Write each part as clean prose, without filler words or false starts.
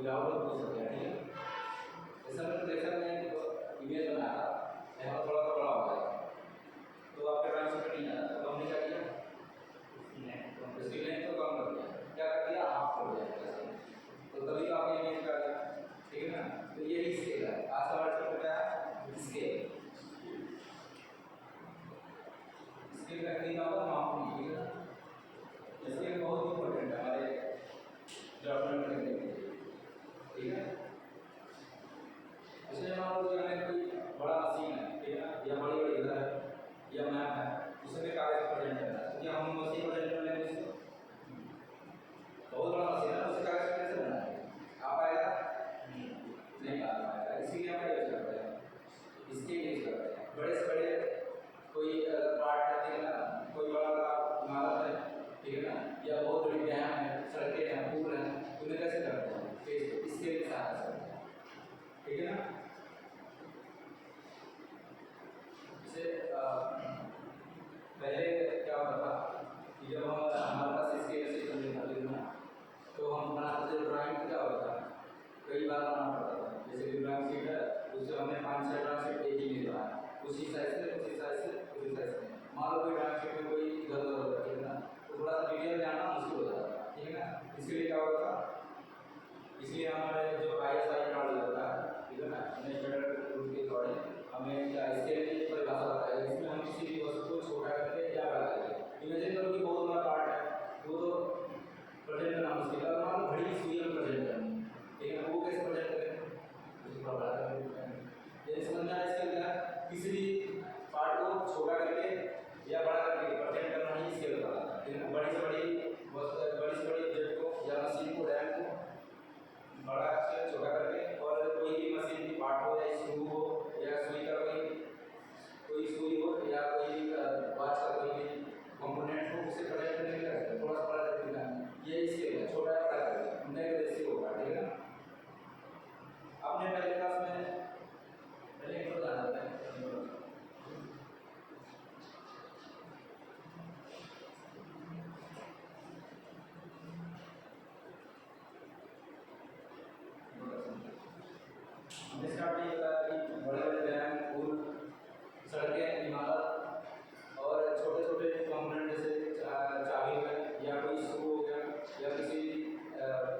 कोई डाउट हो पूछ सकते हैं, ठीक है। जैसे हमने प्रोजेक्शन में इमेज बनाया था, यहाँ थोड़ा सा बड़ा होता है तो आपके ड्राइंग से कटिंग आता है, तो हमने क्या किया, इसकी लेंथ को कम कर दिया, क्या कर दिया, हाफ कर दिया, तो तभी तो आपने इमेज कर दिया, ठीक है ना। तो यही स्केल है, आज का हमारा चैप्टर क्या है, स्केल। स्केल करने का मतलब मापनी, ठीक है। स्केल बहुत इंपॉर्टेंट है हमारे डेवलपमेंट करने के लिए, ठीक है। इसलिए मान लो कि हमें कोई बड़ा मशीन है, ठीक है ना, या बड़ी बड़ी घर है या मैप है, उसमें कागज प्रेजेंट करना है, क्योंकि हम मशीन प्रेजेंट कर लेंगे इसको, बहुत बड़ा मशीन है, उससे कागज कैसे बनाएंगे, आ पाएगा नहीं आ पाएगा, इसीलिए हम यूज करते हैं, इसके यूज करते हैं। बड़े से बड़े कोई पार्ट है, ठीक है ना, कोई बड़ा बड़ा इमारत है, ठीक है ना, या बहुत बड़ी डैम है, सड़कें हैं, पुल हैं, उन्हें कैसे करते हैं, इसके सहायता से, ठीक है ना। जैसे पहले क्या होता था कि जब हम हमारे पास इसके सिस्टम नहीं था, लेकिन तो हम बनाते थे ड्राइंग, क्या होता है कई बार बनाना पड़ता था। जैसे कि ड्राइंग शीट है, उससे हमने 5-6 ड्राइंग शीट एक ही नहीं बनाया, उसी साइज से उसी साइज से उसी साइज से। मान लो कोई ड्राइंग शीट में कोई इधर उधर होता है, ठीक है ना, तो थोड़ा सा डिटेल जानना मुश्किल हो जाता है, ठीक है ना। इसके लिए क्या होता था, इसलिए हमारे जो ISI कार्ड होता है, ठीक है ना, नेशनल रूल के अकॉर्डिंग हमें क्या स्केल की परिभाषा बताई है, इसमें हम किसी भी वस्तु को छोटा करके या बड़ा करके, इमेजिन करो कि बहुत बड़ा पार्ट है, वो तो प्रेजेंट करना मुश्किल है, मान लो घड़ी की सुई हम प्रेजेंट करनी, ठीक है ना, वो कैसे प्रेजेंट करें, उसको बड़ा करके, ये समझना है। इसके अंदर किसी भी पार्ट को छोटा करके या बड़ा करके प्रेजेंट करना ही स्केल कहलाता है, ठीक है। बड़ी से बड़ी वस्तु, बड़ी से बड़ी ऑब्जेक्ट को या मशीन को, रैम को बड़ा से छोटा करके, और कोई भी मशीन की पार्ट हो या स्क्रू हो या सुई का कोई सुई हो या कोई वाच का कोई भी कंपोनेंट हो, उसे प्रेजेंट करने के लिए थोड़ा सा बड़ा करके दिखाना, ये इसके लिए छोटा या बड़ा करके हमने कैसे होगा, ठीक है ना। आपने पहले क्लास में पहले एक तो जाना था हमने स्टार्ट ये बताया कि बड़े बड़े डैम, पुल, सड़कें, इमारत और छोटे छोटे कंपोनेंट जैसे चाबी है या कोई स्क्रू हो गया या किसी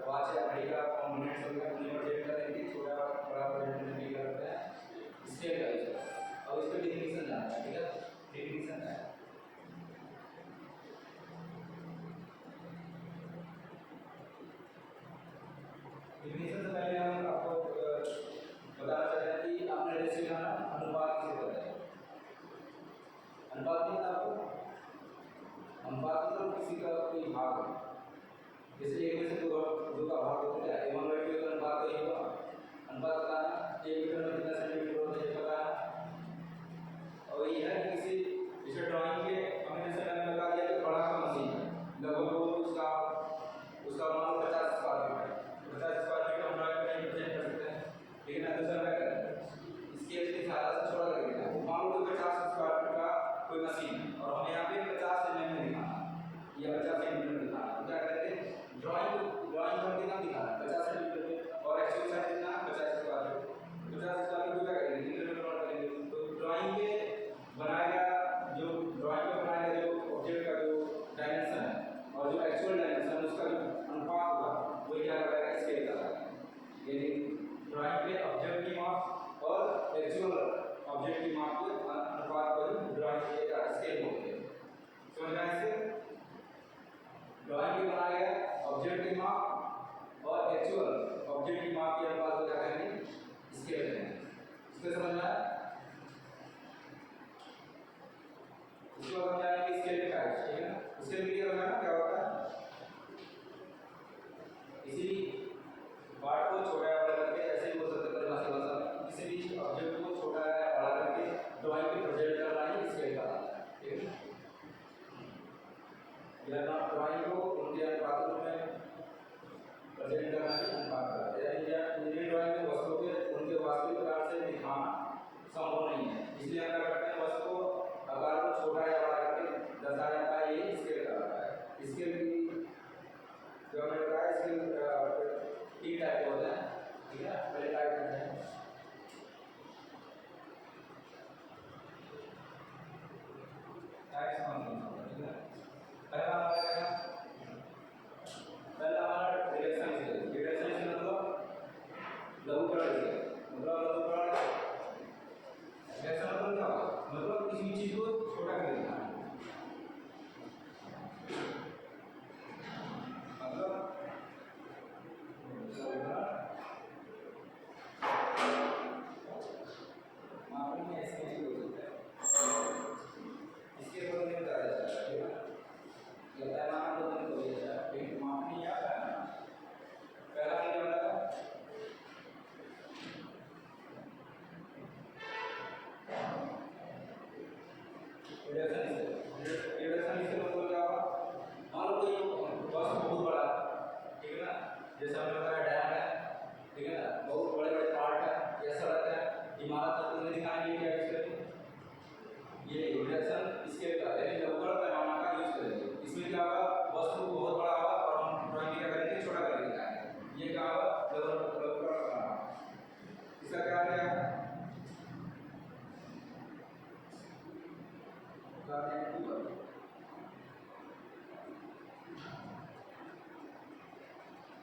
वाच या घड़ी का कंपोनेंट्स हो गया, उन्हें प्रोजेक्ट करने की छोटा बड़ा प्रोजेक्ट करने की करते हैं, स्केल का यूज करते हैं। अब इसका डिफिनीशन जानना है, ठीक है, डिफिनीशन है। डिफिनीशन से पहले हम आपको बताना चाहते हैं कि आपने रेशियो जाना अनुपात किसे कहते हैं। अनुपात क्या था आपको, अनुपात मतलब किसी का कोई भाग, जैसे 1 में से 2 का भाग होता है, 1/2 का अनुपात तो ये हुआ। अनुपात बताना 1 मीटर में कितना सेंटीमीटर होता है ये बताना, और ये है कि किसी जैसे ड्राइंग के हमने जैसे मैंने बता दिया कि बड़ा सा मशीन है, लगभग उसका मान 50 स्क्वायर फीट है, 50 स्क्वायर फीट हम ड्राइंग में प्रेजेंट कर सकते हैं, लेकिन दूसरा क्या करें, स्केल की सहायता से छोटा कर देना। मान लो 50 स्क्वायर फीट का कोई मशीन है और हमें यहाँ पे 50 mm में दिखाना या 50 सेंटीमीटर दिखाना, तो क्या करते हैं, ड्राइंग पर कितना दिखाना है 50 सेंटीमीटर में, और एक्चुअल साइज कितना 50 स्क्वायर फीट, 50 स्क्वायर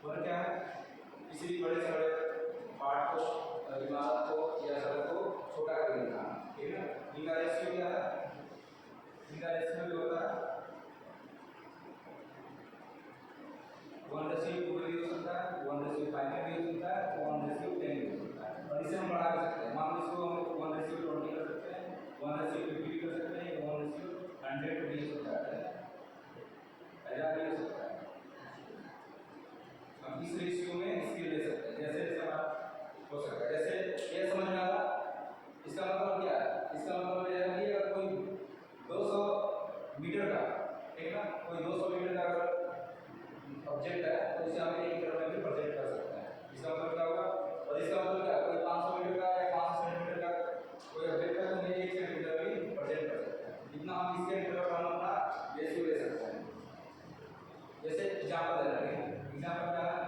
वन क्या है, किसी भी बड़े से बड़े पार्ट को, इमारत को या सड़क को छोटा करके दिखाना, ठीक है। इनका रेशियो क्या है, इनका रेशियो जो होता है 1:2 भी हो सकता है, 1:5 भी हो सकता है, 1:10 भी हो सकता है। और इसे हम बढ़ा भी सकते हैं, मान लो इसको हम 1:20 कर सकते हैं, 1:50 भी कर सकते हैं, 1:100 भी हो सकता है, 1000 भी हो सकता है। हम इस रेशियो में स्केल ले सकते हैं, जैसे जैसे हमारा हो सकता है। जैसे ये समझ में आ रहा, इसका मतलब क्या है, इसका मतलब यह है कि अगर कोई 200 मीटर का, ठीक है ना, कोई 200 मीटर का अगर ऑब्जेक्ट है तो इसे हम 1 मीटर में भी प्रोजेक्ट कर सकते हैं। इसका मतलब क्या होगा, और इसका मतलब क्या, कोई 500 मीटर का या 500 सेंटीमीटर का कोई ऑब्जेक्ट है तो हम 1 सेंटीमीटर में भी प्रोजेक्ट कर सकते हैं। इतना हम इसके इंटरवल हम अपना रेशियो ले सकते हैं। जैसे एग्जांपल दे रहे हैं, एग्जांपल क्या है,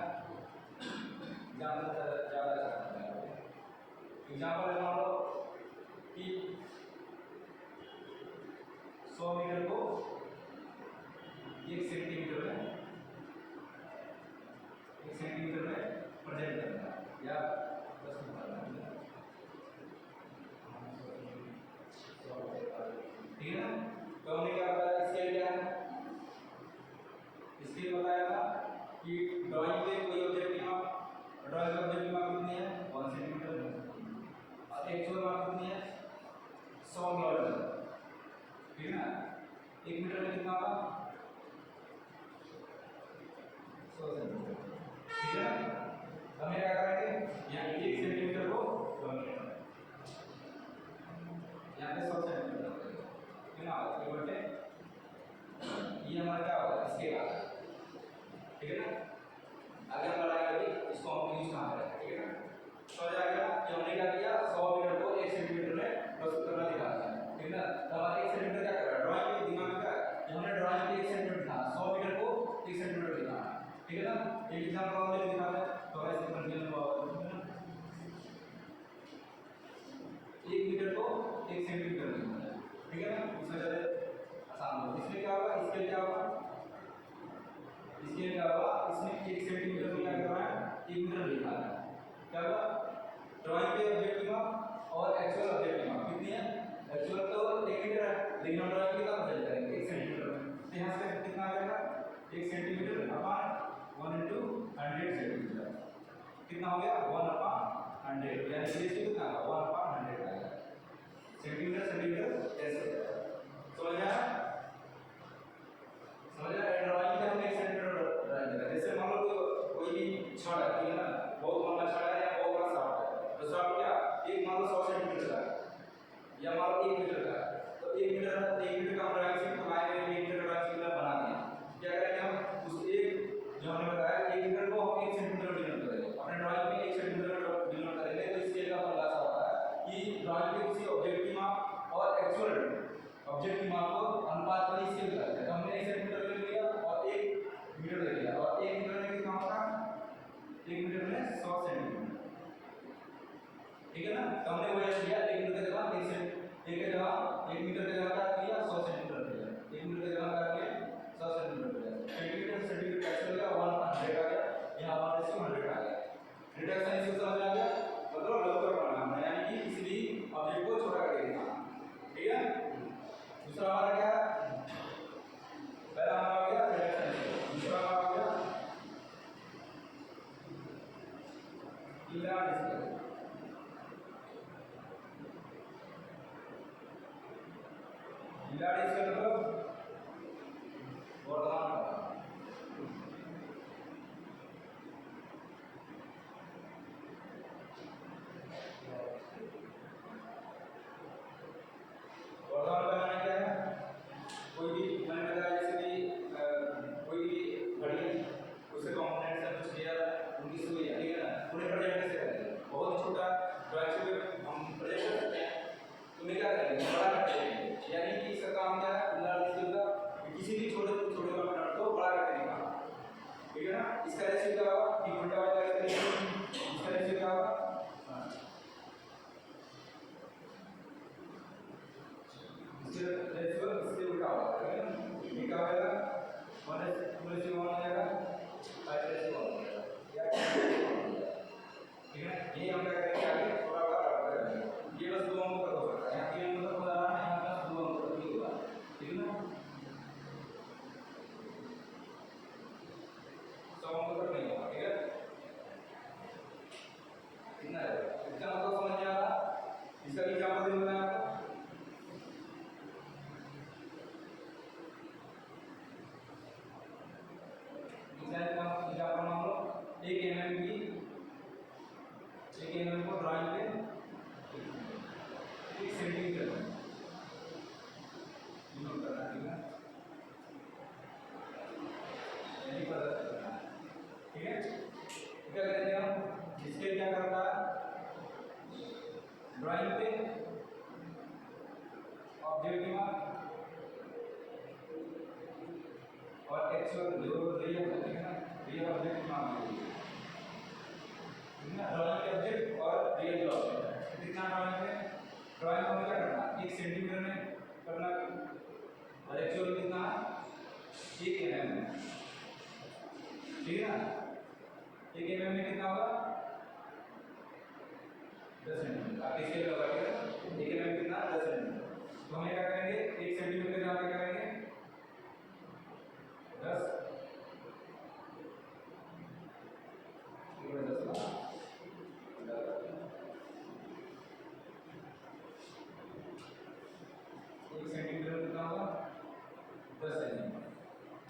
एग्जांपल ज़्यादा करते हैं। एग्जांपल मान लो कि 100 मीटर को 1 सेंटीमीटर में प्रोजेक्ट करना है या 10 मीटर करना है, ठीक है ना। तो हमने क्या बताया, स्केल क्या है, स्केल बताया था कि ड्राइंग पे कोई ऑब्जेक्ट की माप, ड्राइंग ऑब्जेक्ट की माप कितनी है 1 सेंटीमीटर, और एक्चुअल माप कितनी है 100 मीटर, ठीक है ना। 1 मीटर में कितना होगा 100 सेंटीमीटर, ठीक है ना। हमें क्या करेंगे, यहाँ 1 सेंटीमीटर को 1 मीटर, यहाँ पे 100 सेंटीमीटर करेंगे, ठीक है ना। ये बटे ये हमारा क्या होगा, स्केल आ गया, ठीक है ना। आगे हम बढ़ाएंगे, अभी इसको हम यूज कहाँ करेंगे, ठीक है ना। तो आ जाएगा कि हमने क्या किया, 100 मीटर को 1 सेंटीमीटर में प्रस्तुत करना दिखाया है, ठीक है ना। तो हमारा 1 सेंटीमीटर क्या कर रहा है, ड्राइंग के दिमाग में क्या है कि हमने ड्राइंग पे 1 सेंटीमीटर था, 100 मीटर को 1 सेंटीमीटर दिखाना है, ठीक है ना। एक एग्जांपल हमने दिखाया है, तो ऐसे कंटिन्यू हुआ, 1 मीटर को 1 सेंटीमीटर दिखाना है, ठीक है ना। इसमें चले आसान हो, इसमें क्या होगा, इसके क्या होगा, इसके अलावा इसमें 1 सेंटीमीटर में क्या करना है, 1 मीटर लिखा है, क्या होगा, ड्राइंग के ऑब्जेक्ट की माप और एक्चुअल ऑब्जेक्ट की माप कितनी है, एक्चुअल तो 1 मीटर है, लेकिन हम ड्राइंग की कितना मेजर करेंगे 1 सेंटीमीटर में, तो यहाँ से कितना आ जाएगा 1 सेंटीमीटर अपॉन 1 into 100 सेंटीमीटर, कितना हो गया 1/100, यानी रेशियो कितना होगा 1/100 आएगा, सेंटीमीटर सेंटीमीटर कैसे हो जाएगा, समझ आया, समझ आया। ड्राइंग का हमने 1 सेंटीमीटर ड्राइंग करा, जैसे मान लो कोई भी छड़ है, ठीक है ना, बहुत लंबा छड़ है या बहुत बड़ा शाफ्ट है, तो शाफ्ट क्या एक मान लो 100 सेंटीमीटर का है या मान लो 1 मीटर का है, तो 1 मीटर का हम ड्राइंग शीट बनाए, 1 मीटर ड्राइंग शीट बना दिया, क्या करेंगे हम उस एक जो हमने बताया 1 मीटर को हम 1 सेंटीमीटर डिनोट करेंगे, अपने ड्राइंग में 1 सेंटीमीटर डिनोट करेंगे। तो स्केल का फॉर्मूला ऐसा होता है कि ड्राइंग के किसी ऑब्जेक्ट की माप और एक्चुअल ऑब्जेक्ट की माप को अनुपात वाली स्केल करते हैं। तो हमने 1 सेंटीमीटर ले लिया और 1 मीटर ले लिया, और 1 मीटर में कितना होगा 1 मीटर में 100 सेंटीमीटर, ठीक है ना। तो हमने वही लिया 1 मीटर की जगह 1 मीटर की जगह क्या लिया 100 सेंटीमीटर लिया, 1 मीटर की जगह क्या लिया 100 सेंटीमीटर लिया, सेंटीमीटर सेंटीमीटर कैसे हो गया 1/100 आ गया, यहाँ 1/100 आ गया। रिडक्शन इसको समझ में आ गया, मतलब लघुकर परिणाम है, यानी कि किसी भी ऑब्जेक्ट को छोटा करके दिखाना, ठीक है। दूसरा हमारा क्या है, पहला हमारा हो गया रिडक्शन, दूसरा हमारा हो गया इलाज इसका, इलाज इसका मतलब वर्तमान काल, वर्तमान काल क्या है, कोई भी मैंने बताया जैसे कि कोई भी घड़ी उसके कंपोनेंट्स हैं कुछ लिया उनकी सुई है, ठीक है ना, उन्हें प्रोजेक्ट कैसे करेंगे, बहुत छोटा ड्राइंग शीट हम प्रोजेक्ट कर सकते हैं, तो मैं क्या करेंगे बड़ा कर देंगे, यानी कि इसका काम क्या है इलाज इसका किसी भी छोटे छोटे कंपोनेंट को बड़ा करके दिखाना, ठीक है ना। इसका रेशियो क्या होगा कि उल्टा वाला इसका रेशियो क्या होगा, इसके रेशियो इससे उल्टा होगा, ठीक है ना। ये क्या होगा 1:1 हो जाएगा 5:1 हो जाएगा, 1 mm को ड्राइंग पे 1 सेंटीमीटर नोट करना, ठीक है, यानी पता करना, ठीक है। क्या करेंगे हम, इसके क्या करता है, ड्राइंग पे ऑब्जेक्ट की माप और एक्चुअल जो रियल है ना, रियल ऑब्जेक्ट की माप है ना, ड्राइंग के ऑब्जेक्ट और रियल ऑब्जेक्ट कितना ड्राइंग है, ड्राइंग को क्या करना 1 सेंटीमीटर में करना और एक्चुअल कितना 1 mm, ठीक है ना। 1 mm में कितना होगा 10 सेंटीमीटर, आप इसके लगा के 1 mm कितना 10 सेंटीमीटर, तो हम क्या करेंगे 1 सेंटीमीटर के जगह करेंगे 10 सेंटीमीटर कितना होगा 10 सेंटीमीटर,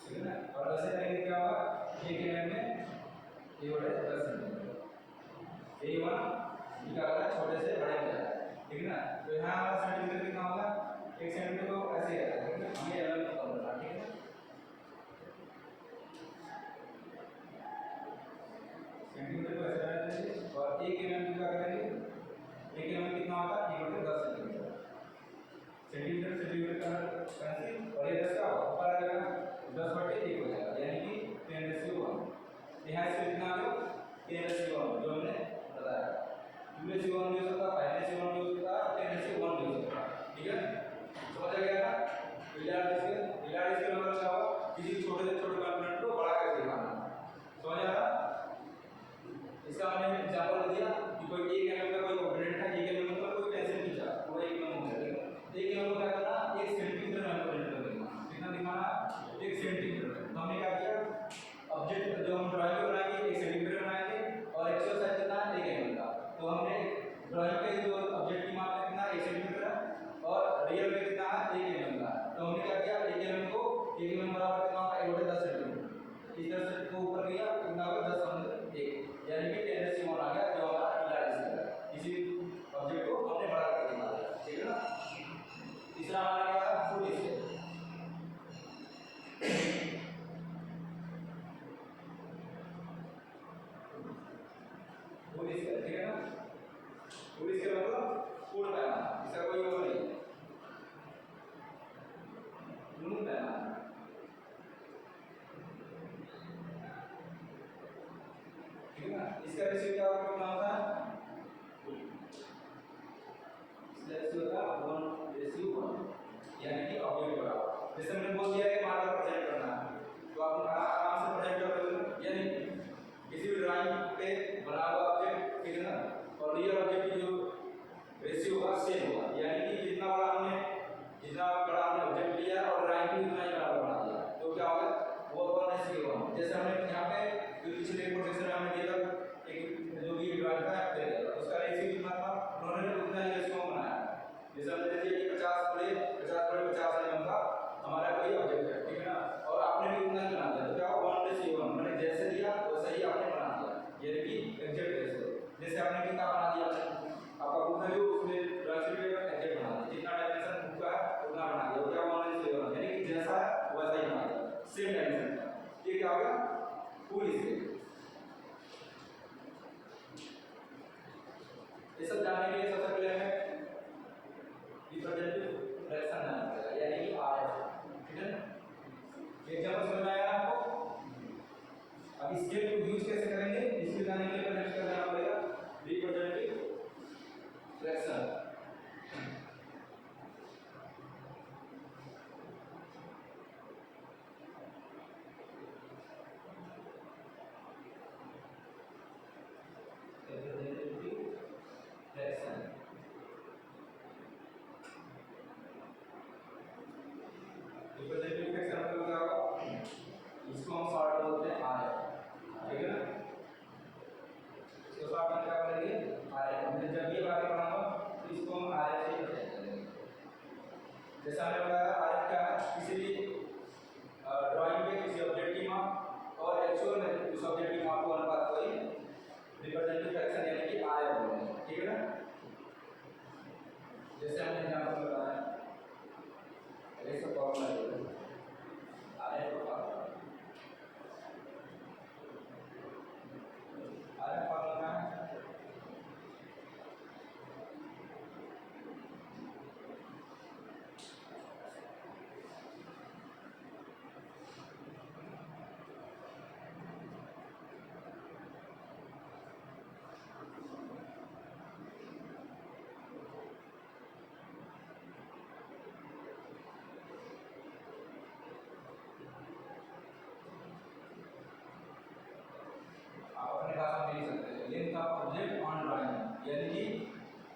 ठीक है ना। और ऐसे करेंगे क्या होगा 1 mm में ये बड़े 10 सेंटीमीटर, A1 निकाला है छोटे से बड़े में जाता है, ठीक है ना। तो यहाँ हमारा सेंटीमीटर कितना होगा 1 सेंटीमीटर को ऐसे रहता है, ठीक है, हमें mm को कम करना, ठीक है, सेंटीमीटर को ऐसे रहता है और 1 mm की क्या करेंगे 1 mm कितना होता है, ये होता है 10 सेंटीमीटर, सेंटीमीटर सेंटीमीटर का कैंसिल और ये 10 का ऊपर आ जाएगा 10/1 हो जाएगा, यानी कि 10⁻⁴। यहाँ से कितना आ गया 10⁻⁴ जो हमने बताया, 2⁻⁴ भी हो सकता है, 5⁻⁴ भी हो सकता है, 10⁻⁴ भी हो सकता है, ठीक है, समझ आ गया ना। इलाज इसके मतलब क्या हो, किसी छोटे से छोटे कंपोनेंट को बड़ा करके दिखाना, समझ आ रहा। इसका हमने एग्जांपल दिया कि कोई 1 mm का कोई कंपोनेंट है, 1 mm मतलब कोई पेंसिल खींचा पूरा 1 mm है, ठीक है, 1 mm क्या करना 1 सेंटीमीटर में कंपोनेंट कर देना, कितना दिखाना 1 सेंटीमीटर। तो हमने क्या किया ऑब्जेक्ट जो हम ड्राइंग में बनाएंगे 1 सेंटीमीटर बनाएंगे और एक्चुअल साइज कितना 1 mm का, तो हमने ड्राइंग पे जो ऑब्जेक्ट की माप कितना 1 सेंटीमीटर है और रियल में कितना है 1 mm का, तो हमने क्या किया 1 mm को 1 mm बराबर कितना होगा 1/10 सेंटीमीटर, इस तरह से को ऊपर किया कितना होगा 10/1, यानी कि 10⁻⁴ आ गया जो हमारा इलाज है, इसी ऑब्जेक्ट को हमने बड़ा कर दिया, ठीक है ना। तीसरा हमारा क्या है फुल स्केल, फुल स्केल, ठीक है ना, फुल स्केल मतलब फुल पैमाना, इसका कोई वो नहीं है, पूर्ण पैमाना, ठीक है ना। इसका रेशियो क्या कितना होता है, इसका रेशियो होता है 1:1, यानी कि ऑब्जेक्ट बराबर, जैसे मैंने बोल दिया है मार्कर प्रेजेंट करना है तो आप आराम से प्रेजेंट कर लोगे, यानी किसी भी ड्राइंग पे बना हुआ ऑब्जेक्ट, ठीक है ना, और रियल ऑब्जेक्ट की जो रेशियो होगा सेम होगा, यानी कि जितना बड़ा हमने ऑब्जेक्ट लिया और ड्राइंग भी उतना ही बड़ा बना दिया, तो क्या होगा वो 1:1, जैसे हमने यहाँ पे जो पिछले प्रोजेक्शन में हमने दिया एक जो भी ड्राइंग का दे दिया उसका रेशियो कितना था, उन्होंने उतना ही रेशियो बनाया, जैसे हमने दिया कि 50/50 mm का हमारा कोई ऑब्जेक्ट है, ठीक है ना, और आपने भी उतना ही बना दिया, तो क्या 1:1, मैंने जैसे दिया वैसे ही आपने बना दिया, यानी कि एग्जैक्ट रेशियो, जैसे आपने कितना बना दिया आपका बुक है जो उसमें ड्राइंग शीट पे एग्जैक्ट बना दिया, जितना डायमेंशन बुक का है उतना बना दिया, क्या 1:1, यानी कि जैसा है वैसा ही बना दिया, सेम डायमेंशन का, ये क्या हो गया फुल स्केल। ये सब जानने के लिए सबसे पहले हमें रिप्रेजेंटेटिव फ्रैक्शन जानना पड़ेगा, यानी कि RF, ठीक है ना। एग्जांपल समझ में आया आपको, अब स्केल को यूज कैसे करेंगे इसके जानने के लिए पहले क्या करना पड़ेगा रिप्रेजेंटेटिव फ्रैक्शन, रिप्रेजेंटेटिव फ्रैक्शन मतलब क्या होगा, इसको हम शॉर्ट बोलते हैं RF, ठीक है ना, इसको शॉर्ट में क्या बोलेंगे RF। हमने जब ये बातें पढ़ाऊंगा तो इस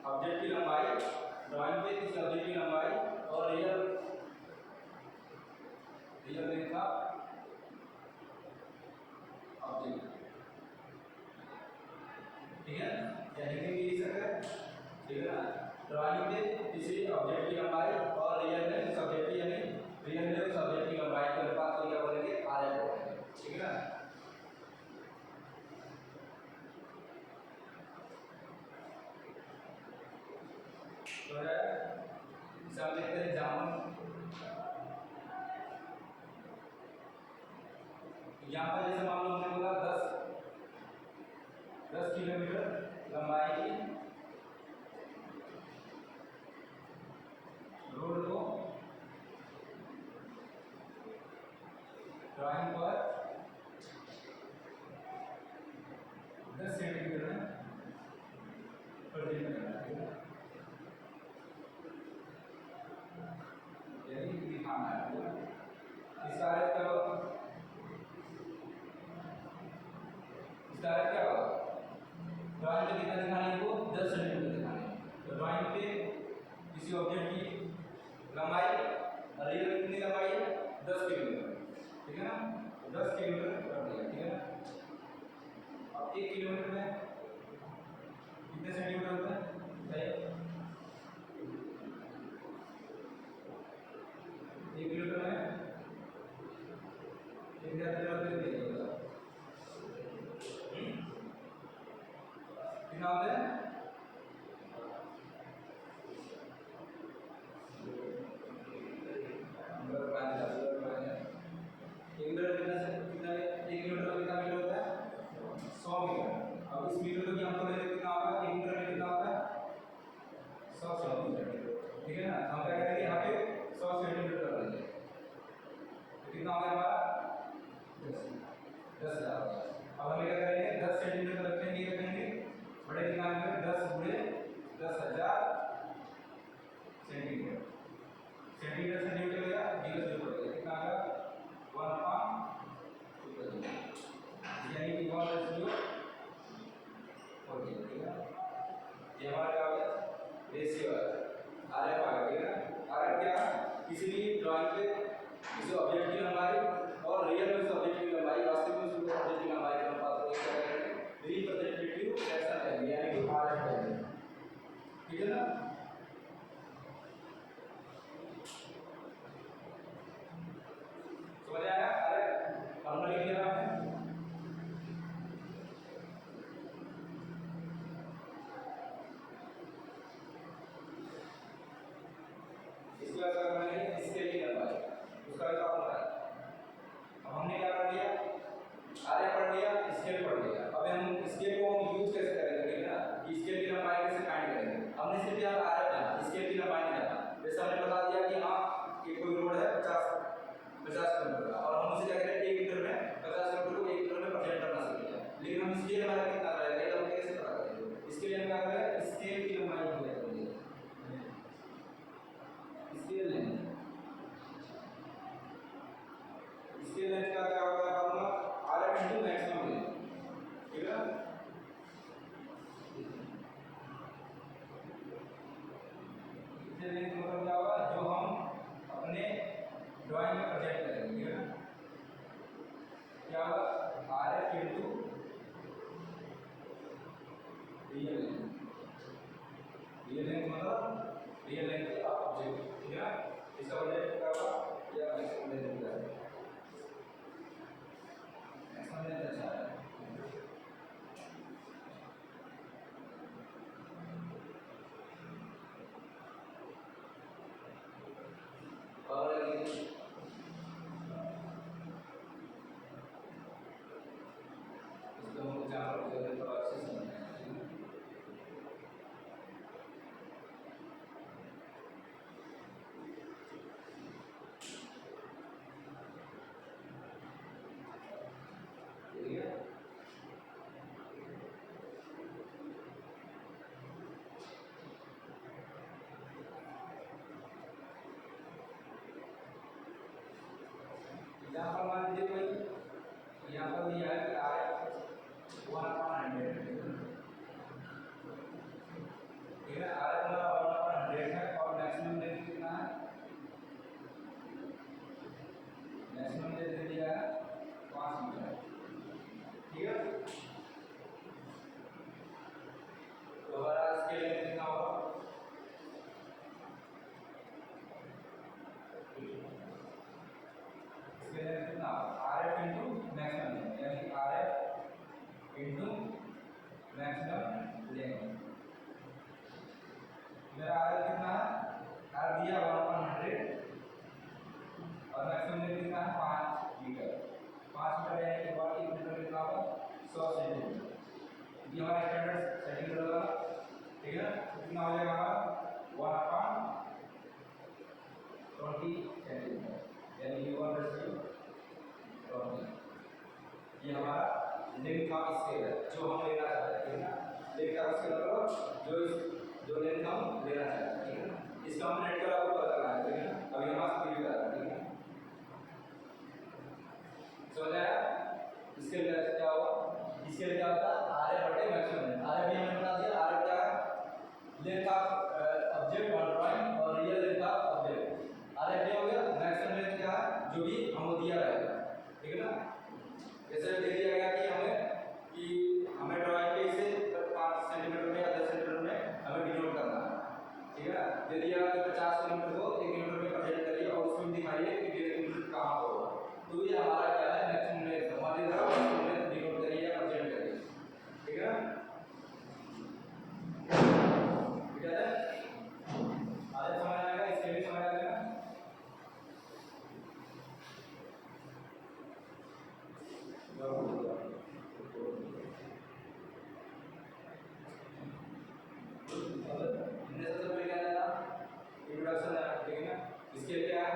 ऑब्जेक्ट की लंबाई, ड्राइंग पे किसी ऑब्जेक्ट की लंबाई और रियल लेंथ का ऑब्जेक्ट, ठीक है, यानी कि ये सके, ठीक है ना, ड्राइंग पे किसी ऑब्जेक्ट की लंबाई और रियल में उस ऑब्जेक्ट की, यानी रियल में उस ऑब्जेक्ट की लंबाई के अनुपात को क्या बोलेंगे, आर एफ बोलेंगे, ठीक है ना। तो है एग्जाम्पल देखते हैं, एग्जाम्पल यहाँ पर जैसे मान लो हमने बोला 10 किलोमीटर लंबाई की रोड को ड्राइंग पर 10 सेंटीमीटर में प्रेजेंट करना है, यानी दिखाना है। इसका अर्थ क्या होगा, इसका अर्थ क्या होगा, ड्राइंग पे कितना दिखाना है, वो 10 सेंटीमीटर दिखाना है। तो ड्राइंग पे किसी ऑब्जेक्ट की लंबाई और रियल में कितनी लंबाई है, 10 किलोमीटर, ठीक है ना, 10 किलोमीटर कर दिया, ठीक है ना। अब 1 किलोमीटर में कितने सेंटीमीटर होते हैं, बताइए, 1 किलोमीटर में 1000 किलोमीटर कितना होता है, ठीक है ना। हम क्या करेंगे, यहाँ पे 100 सेंटीमीटर कर देंगे, तो कितना हो गया हमारा, 10,000। अब हम क्या करेंगे, 10 सेंटीमीटर रखेंगे, बड़े दिमाग में 10 गुणे 10,000 सेंटीमीटर, सेंटीमीटर सेंटीमीटर हो गया, 0 पड़ गया, कितना आ गया, 1/2, यानी कि 1/0 हो गया, ठीक है। ये हमारा क्या हो गया, रेशियो आर एफ आ गया, ठीक है। आर एफ क्या, किसी भी ड्राइंग पे किसी ऑब्जेक्ट की लंबाई और रियल में उस ऑब्जेक्ट की लंबाई, वास्तविक में उस ऑब्जेक्ट की लंबाई का अनुपात को क्या करेंगे, रिप्रेजेंटेटिव फ्रैक्शन कहेंगे, यानी कि आर एफ कहेंगे, ठीक है ना। समझ आया, अरे फॉर्मूला लिख लिया आपने, इसके बाद क्या करना है, स्केल की लंबाई, उसका भी फॉर्मूला है। अब हमने क्या कर लिया, आर एफ पढ़ लिया, स्केल पढ़ लिया, अब हम स्केल को हम यूज कैसे करेंगे, ठीक है ना, स्केल की लंबाई कैसे फाइंड करेंगे। हमने सिर्फ यहाँ आर एफ जाना, स्केल की लंबाई नहीं जाना, जैसे हमने बता दिया कि हाँ ये कोई रोड है 50 किलोमीटर का, और हम उसे क्या करें, 1 मीटर में 50 किलोमीटर को 1 मीटर में प्रेजेंट करना सीख लिया, लेकिन हम स्केल हमारा कितना रहेगा, ये हम कैसे पता करेंगे, इसके लिए हम क्या करें, स्केल की लंबाई निकालेंगे, स्केल लेंगे, स्केल लेंथ का क्या होगा formula, R F into maximum length, ठीक है। इससे लेंथ मतलब क्या होगा, जो हम अपने ड्राइंग में प्रेजेंट करेंगे, ठीक है ना, क्या होगा, R F into real length, real length मतलब रियल लेंथ ऑफ ऑब्जेक्ट, ठीक है ना। इसका ऑब्जेक्ट क्या होगा, या मैक्सिमम लेंथ का है, मैक्सिमम लेंथ अच्छा है, और इसको हम जहाँ पर जगह पर अच्छे से समझना है, ठीक है। यहाँ पर मान लीजिए कोई, यहाँ पर दिया है कि आर एफ 1/100, ठीक है, ये हमारा स्टैंडर्ड सेटिंग होगा, ठीक है ना। कितना हो जाएगा हमारा 1/20 सेंटीमीटर, यानी कि 1/20। ये हमारा लेंथ ऑफ स्केल है जो हम लेना चाहते हैं, ठीक है ना। लेंथ ऑफ स्केल मतलब जो लेंथ हम लेना चाहते हैं, ठीक है ना। इसका हम नेट कलर आपको पता करना है, ठीक है ना। अभी हमारा स्पीड कर रहा है, ठीक है। समझ आया? इसके लिए क्या होगा, इसके लिए क्या होता है आर बटे मैक्सिमम लेंथ। आर भी हमने बता दिया, आर क्या है length of object on drawing और real length of object. R क्या हो गया मैक्सिमम लेंथ क्या है जो भी हमको दिया रहेगा, ठीक है ना। जैसे दे दिया गया कि हमें ड्राइंग पे इसे 5 सेंटीमीटर में या 10 सेंटीमीटर में हमें डिनोट करना है, ठीक है ना। दे दिया कि 50 किलोमीटर को 1 किलोमीटर में प्रेजेंट करिए और उसमें दिखाइए कि 1 किलोमीटर कहाँ पर होगा। तो ये हमारा क्या है मैक्सिमम लेंथ, हमारी तरफ मैक्सिमम लेंथ डिनोट करिए या प्रेजेंट करिए, ठीक है ना। ठीक है, आगे समझ आएगा, इसके भी समझ आएगा। इंट्रोडक्शन है, ठीक है ना। इसके लिए क्या है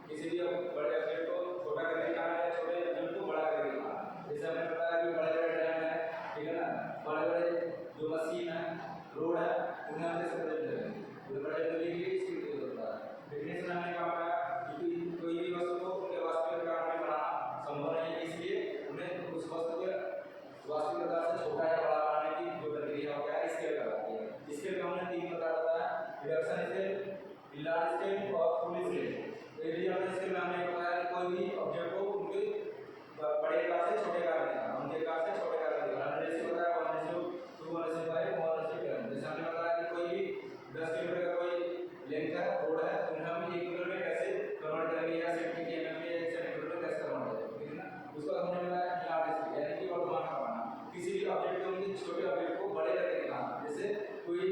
किसी भी बड़े ऑब्जेक्ट को छोटा करके दिखाना है, छोटे ऑब्जेक्ट को बड़ा करके दिखाना है। जैसे हमने बताया कि बड़े बड़े ड्रम है, ठीक है ना, बड़े बड़े जो मशीन है रोड है उन्हें हम कैसे प्रेजेंट करेंगे, जो बड़े के लिए इसकी जरूरत होता है। डेफिनेशन हमने कहा है कि कोई भी वस्तु को उनके वास्तविक आकार में बनाना संभव नहीं है, इसलिए उन्हें उस वस्तु के वास्तविक आकार से छोटा या बड़ा बनाने की जो प्रक्रिया हो गया स्केल कहलाती है। स्केल का हमने 3 प्रकार बताया, रिडक्शन स्केल, लार्ज स्केल और फुल स्केल। रिडक्शन स्केल में हमने बताया कि कोई भी ऑब्जेक्ट को उनके बड़े आकार से छोटे आकार में दिखाना, उनके आकार से छोटे आकार में दिखाना। रेशियो बताया 1:2, 1:5, 1:10। जैसे हमने बताया कि कोई भी 10 किलोमीटर का कोई लेंथ है रोड है तो उन्हें हम 1 किलोमीटर में कैसे कन्वर्ट करेंगे या सेंटीमीटर में 1 सेंटीमीटर में कैसे कन्वर्ट करेंगे, ठीक है ना। उसको हमने बताया लार्ज स्केल यानी कि वर्तमान का पाना, किसी भी ऑब्जेक्ट को उनके छोटे ऑब्जेक्ट को बड़े करके दिखाना। जैसे कोई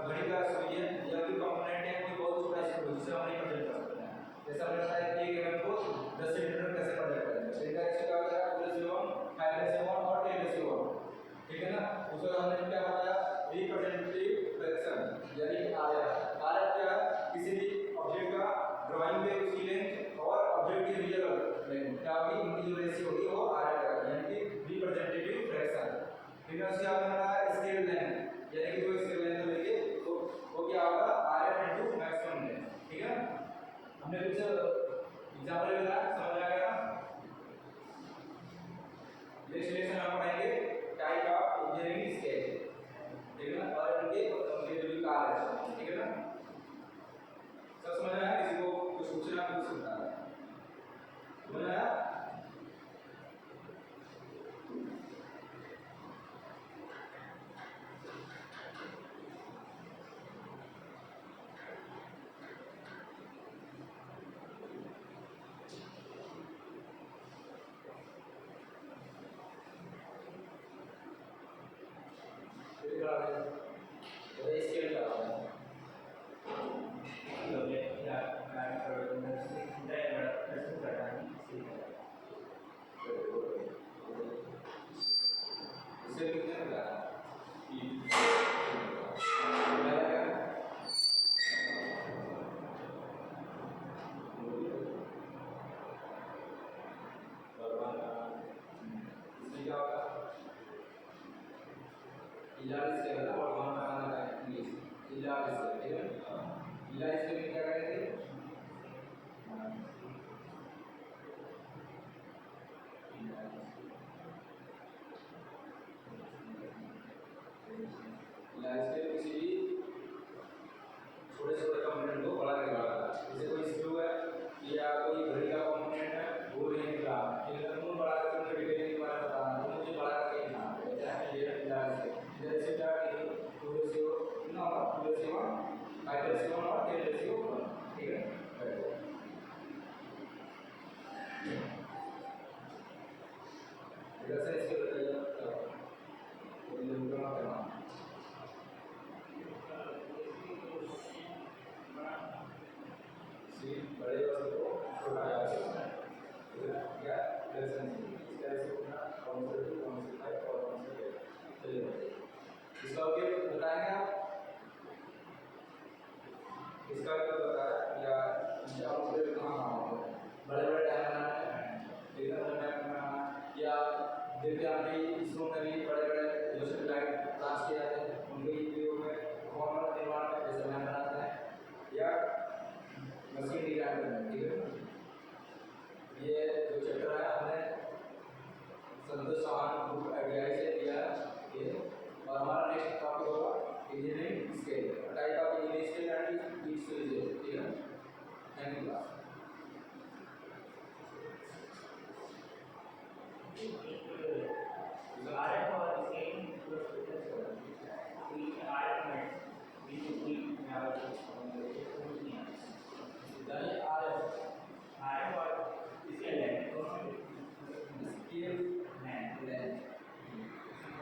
घड़ी का सुई है या कोई कंपोनेंट है, कोई बहुत छोटा स्केल जिसे हम नहीं प्रेजेंट कर सकते हैं। जैसे हमने बताया कि 1 mm को 10 सेंटीमीटर कैसे प्रेजेंट करेंगे, तो इनका रेशियो क्या होता है 2:1, 5:1 और 10:1, ठीक है ना। उसको हमने क्या बताया रिप्रेजेंटेटिव फ्रैक्शन यानी आर। आर क्या है किसी भी ऑब्जेक्ट का ड्राइंग पे उसकी लेंथ और ऑब्जेक्ट की रियल लेंथ क्या होगी, उनकी जो रेशियो होगी वो आर यानी कि रिप्रेजेंटेटिव फ्रैक्शन। फिर उसके बाद हमारा स्केल लेंथ यानी कि जो स्केल लेंथ लेंगे तो वो क्या होगा आर इनटू मैक्सिमम लेंथ, ठीक है। हमने कुछ एग्जांपल बताया, समझ आ गया। नेक्स्ट लेसन हम पढ़ेंगे टाइप ऑफ इंजीनियरिंग स्केल, ठीक है ना, और उनके जो कार्य है, ठीक है ना। सब समझ आया? किसी को कुछ पूछना पूछ सकता है, समझ आया? स्केल का इसे कितने का इलाज से वाला और वहां पर आना है इलाज से, ठीक है। इलाज से क्या करेंगे इलाज के किसी भी छोटे छोटे कंपोनेंट को बड़ा करके रखा, जैसे कोई स्क्रू है या कोई घड़ी का कंपोनेंट है वो नहीं निकला, ठीक है, तो बड़ा करके उनके डिटेलिंग के बारे में बताना, तो मुझे बड़ा करके दिखाना है। ये इलाज से जैसे क्या कि 2:1 कितना होगा 2:1, 5:1 और 10:1, ठीक है। रिडक्शन स्केल बताइए क्या होगा, इसका भी बताया या मुझे कहाँ होगा बड़े बड़े डैम बनाना है डैम बनाना या जैसे अभी इसरो में भी बड़े बड़े जो सैटेलाइट लॉन्च किए जाते हैं उनके वीडियो में फॉर्मल निर्माण में जैसे डैम बनाते हैं या मशीन डिजाइन करते हैं ठीक है। ये जो चैप्टर है हमने संतोष चौहान ग्रुप आईडीआई से